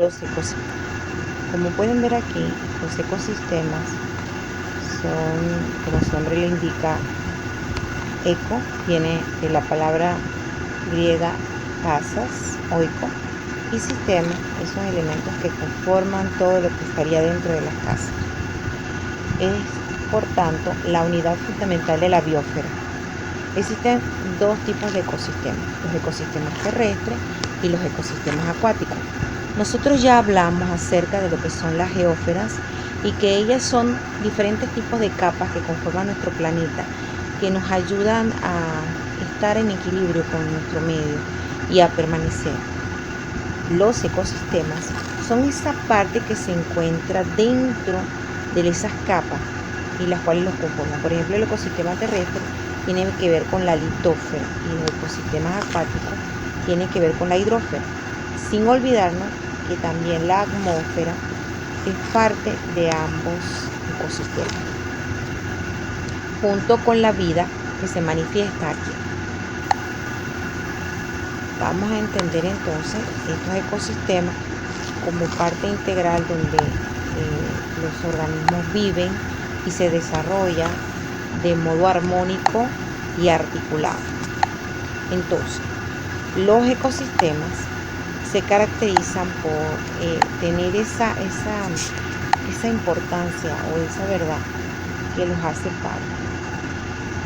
Los ecosistemas. Como pueden ver aquí, los ecosistemas son, como su nombre le indica, eco, viene de la palabra griega casas, oiko, y sistema, esos elementos que conforman todo lo que estaría dentro de las casas. Es, por tanto, la unidad fundamental de la biosfera. Existen dos tipos de ecosistemas, los ecosistemas terrestres y los ecosistemas acuáticos. Nosotros ya hablamos acerca de lo que son las geósferas y que ellas son diferentes tipos de capas que conforman nuestro planeta, que nos ayudan a estar en equilibrio con nuestro medio y a permanecer. Los ecosistemas son esa parte que se encuentra dentro de esas capas y las cuales los conforman. Por ejemplo, el ecosistema terrestre tiene que ver con la litósfera y los ecosistemas acuáticos tienen que ver con la hidrósfera, sin olvidarnos que también la atmósfera es parte de ambos ecosistemas, junto con la vida que se manifiesta aquí. Vamos a entender entonces estos ecosistemas como parte integral donde los organismos viven y se desarrollan de modo armónico y articulado. Entonces, los ecosistemas se caracterizan por tener esa importancia o esa verdad que los hace parte.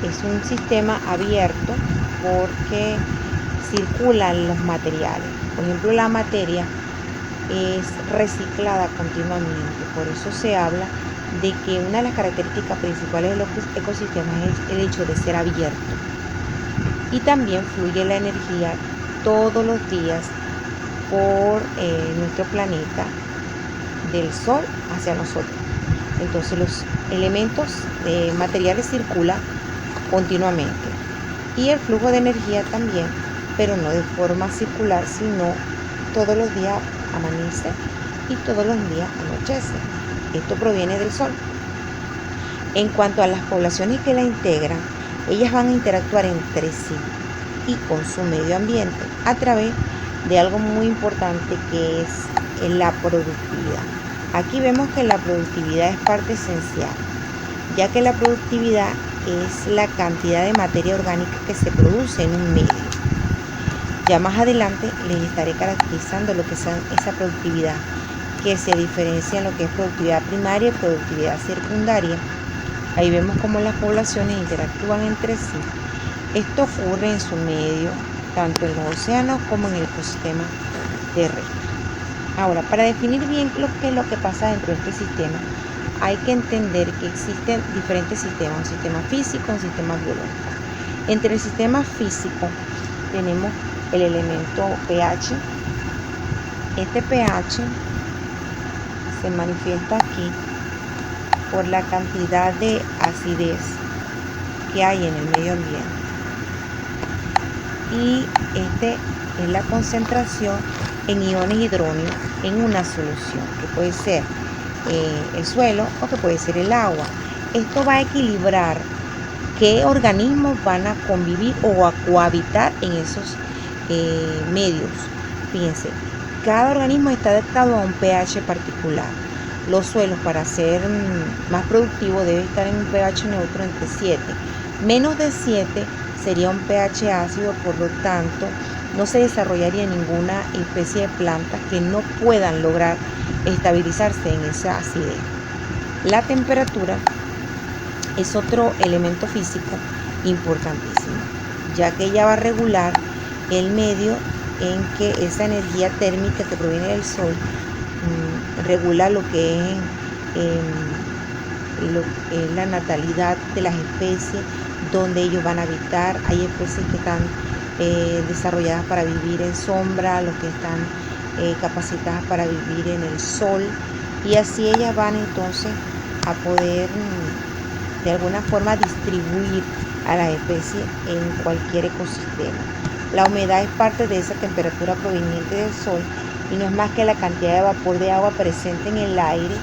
Es un sistema abierto porque circulan los materiales. Por ejemplo, la materia es reciclada continuamente. Por eso se habla de que una de las características principales de los ecosistemas es el hecho de ser abierto. Y también fluye la energía todos los días por nuestro planeta del Sol hacia nosotros. Entonces los elementos materiales circulan continuamente y el flujo de energía también, pero no de forma circular, sino todos los días amanece y todos los días anochece. Esto proviene del Sol. En cuanto a las poblaciones que la integran, ellas van a interactuar entre sí y con su medio ambiente a través de algo muy importante que es la productividad. Aquí vemos que la productividad es parte esencial, ya que la productividad es la cantidad de materia orgánica que se produce en un medio. Ya más adelante les estaré caracterizando lo que es esa productividad, que se diferencia en lo que es productividad primaria y productividad secundaria. Ahí vemos cómo las poblaciones interactúan entre sí. Esto ocurre en su medio, tanto en los océanos como en el ecosistema terrestre. Ahora, para definir bien lo que pasa dentro de este sistema, hay que entender que existen diferentes sistemas, un sistema físico, un sistema biológico. Entre el sistema físico tenemos el elemento pH. Este pH se manifiesta aquí por la cantidad de acidez que hay en el medio ambiente. Y este es la concentración en iones hidrógenos en una solución, que puede ser el suelo o que puede ser el agua. Esto va a equilibrar qué organismos van a convivir o a cohabitar en esos medios. Fíjense, cada organismo está adaptado a un pH particular. Los suelos, para ser más productivos, deben estar en un pH neutro entre 7. Menos de 7 sería un pH ácido, por lo tanto no se desarrollaría ninguna especie de plantas que no puedan lograr estabilizarse en esa acidez. La temperatura es otro elemento físico importantísimo, ya que ella va a regular el medio en que esa energía térmica que proviene del sol regula lo que es la natalidad de las especies, donde ellos van a habitar. Hay especies que están desarrolladas para vivir en sombra, los que están capacitadas para vivir en el sol, y así ellas van entonces a poder de alguna forma distribuir a las especies en cualquier ecosistema. La humedad es parte de esa temperatura proveniente del sol y no es más que la cantidad de vapor de agua presente en el aire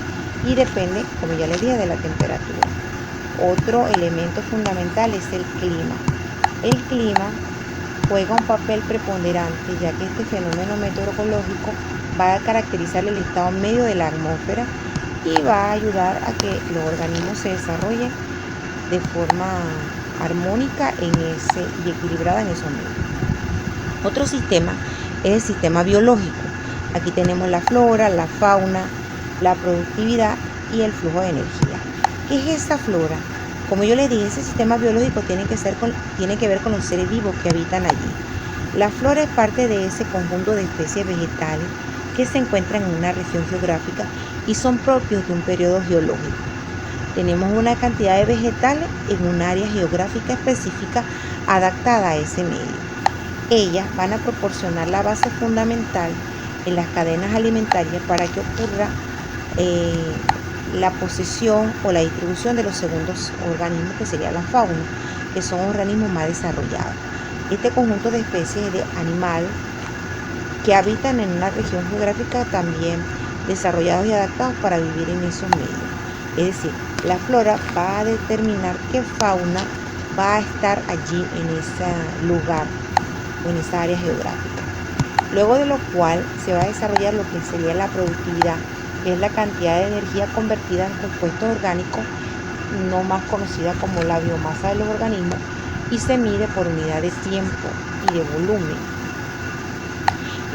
y depende, como ya les dije, de la temperatura. Otro elemento fundamental es el clima. El clima juega un papel preponderante, ya que este fenómeno meteorológico va a caracterizar el estado medio de la atmósfera y va a ayudar a que los organismos se desarrollen de forma armónica y equilibrada en esos medios. Otro sistema es el sistema biológico. Aquí tenemos la flora, la fauna, la productividad y el flujo de energía. ¿Qué es esta flora? Como yo les dije, ese sistema biológico tiene que ver con los seres vivos que habitan allí. La flora es parte de ese conjunto de especies vegetales que se encuentran en una región geográfica y son propios de un periodo geológico. Tenemos una cantidad de vegetales en un área geográfica específica adaptada a ese medio. Ellas van a proporcionar la base fundamental en las cadenas alimentarias para que ocurra la posesión o la distribución de los segundos organismos, que sería la fauna, que son organismos más desarrollados. Este conjunto de especies de animal que habitan en una región geográfica también desarrollados y adaptados para vivir en esos medios. Es decir, la flora va a determinar qué fauna va a estar allí en ese lugar o en esa área geográfica. Luego de lo cual se va a desarrollar lo que sería la productividad, que es la cantidad de energía convertida en compuestos orgánicos, no más conocida como la biomasa de los organismos, y se mide por unidad de tiempo y de volumen.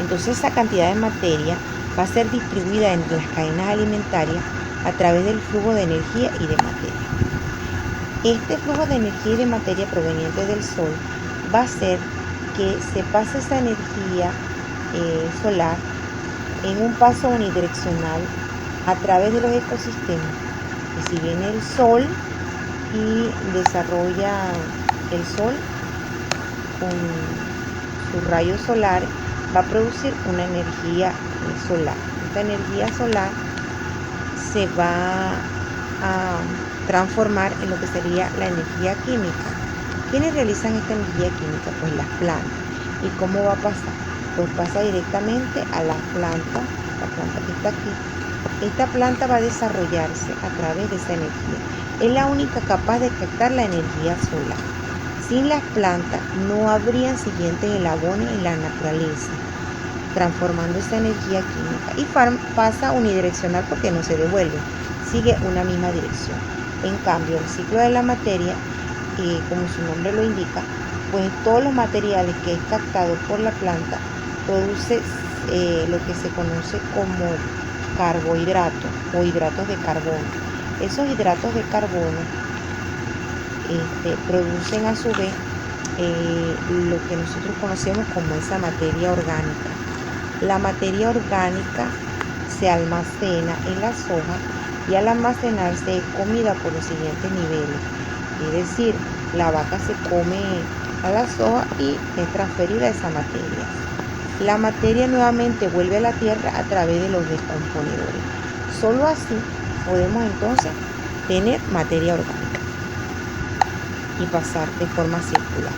Entonces esa cantidad de materia va a ser distribuida entre las cadenas alimentarias a través del flujo de energía y de materia. Este flujo de energía y de materia proveniente del Sol va a hacer que se pase esa energía solar en un paso unidireccional a través de los ecosistemas. Y si viene el Sol y desarrolla el Sol con sus rayos solares, va a producir una energía solar. Esta energía solar se va a transformar en lo que sería la energía química. ¿Quiénes realizan esta energía química? Pues las plantas. ¿Y cómo va a pasar? Pues pasa directamente a la planta que está aquí. Esta planta va a desarrollarse a través de esa energía. Es la única capaz de captar la energía solar. Sin las plantas no habrían siguientes eslabones en la naturaleza, transformando esa energía química, y pasa unidireccional porque no se devuelve, sigue una misma dirección. En cambio, el ciclo de la materia, como su nombre lo indica, pues todos los materiales que es captado por la planta produce lo que se conoce como carbohidratos o hidratos de carbono. Esos hidratos de carbono producen a su vez lo que nosotros conocemos como esa materia orgánica. La materia orgánica se almacena en las hojas y al almacenarse es comida por los siguientes niveles. Es decir, la vaca se come a las hojas y es transferida esa materia. La materia nuevamente vuelve a la tierra a través de los descomponedores. Solo así podemos entonces tener materia orgánica y pasar de forma circular.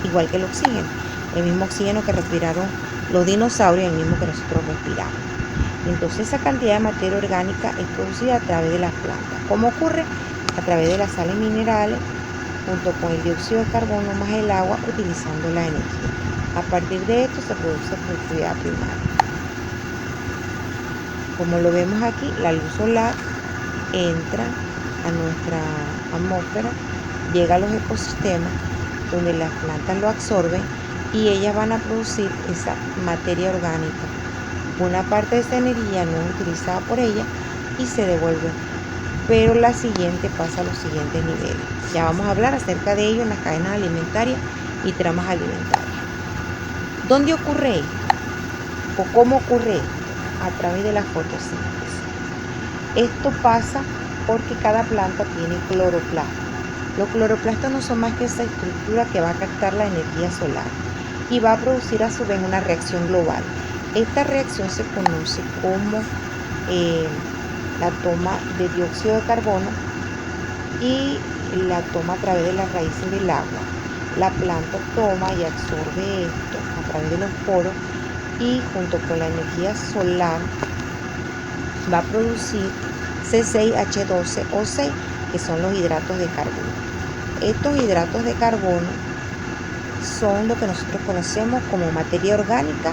Igual que el oxígeno. El mismo oxígeno que respiraron los dinosaurios, el mismo que nosotros respiramos. Entonces esa cantidad de materia orgánica es producida a través de las plantas. ¿Cómo ocurre? A través de las sales minerales, junto con el dióxido de carbono más el agua, utilizando la energía. A partir de esto se produce productividad primaria. Como lo vemos aquí, la luz solar entra a nuestra atmósfera, llega a los ecosistemas donde las plantas lo absorben y ellas van a producir esa materia orgánica. Una parte de esa energía no es utilizada por ella y se devuelve, pero la siguiente pasa a los siguientes niveles. Ya vamos a hablar acerca de ello en las cadenas alimentarias y tramas alimentarias. ¿Dónde ocurre esto? ¿O cómo ocurre esto? A través de la fotosíntesis. Esto pasa porque cada planta tiene cloroplastos. Los cloroplastos no son más que esa estructura que va a captar la energía solar y va a producir a su vez una reacción global. Esta reacción se conoce como la toma de dióxido de carbono y la toma a través de las raíces del agua. La planta toma y absorbe esto a través de los poros y junto con la energía solar va a producir C6H12O6, que son los hidratos de carbono. Estos hidratos de carbono son lo que nosotros conocemos como materia orgánica,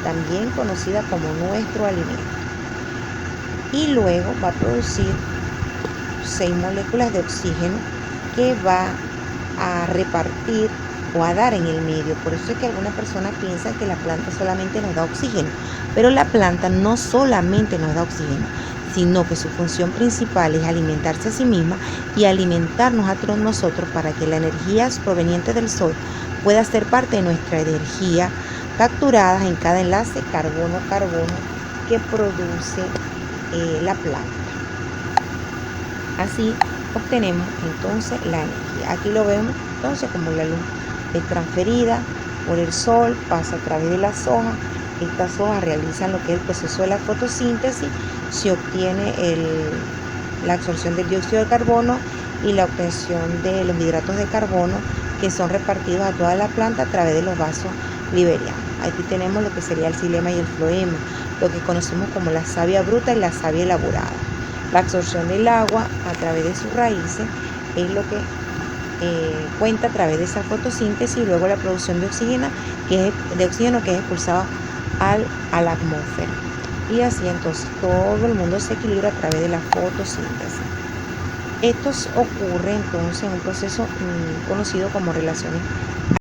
también conocida como nuestro alimento. Y luego va a producir 6 moléculas de oxígeno que va a repartir o a dar en el medio. Por eso es que algunas personas piensan que la planta solamente nos da oxígeno, pero la planta no solamente nos da oxígeno, sino que su función principal es alimentarse a sí misma y alimentarnos a todos nosotros para que la energía proveniente del sol pueda ser parte de nuestra energía capturada en cada enlace carbono-carbono que produce la planta. Así obtenemos entonces la energía. Aquí lo vemos entonces como la luz es transferida por el sol, pasa a través de las hojas. Estas hojas realizan lo que es el proceso de la fotosíntesis, se obtiene la absorción del dióxido de carbono y la obtención de los hidratos de carbono que son repartidos a toda la planta a través de los vasos liberianos. Aquí tenemos lo que sería el xilema y el floema, lo que conocemos como la savia bruta y la savia elaborada. La absorción del agua a través de sus raíces es lo que cuenta a través de esa fotosíntesis y luego la producción de oxígeno que es expulsado a la atmósfera. Y así entonces todo el mundo se equilibra a través de la fotosíntesis. Esto ocurre entonces en un proceso conocido como relaciones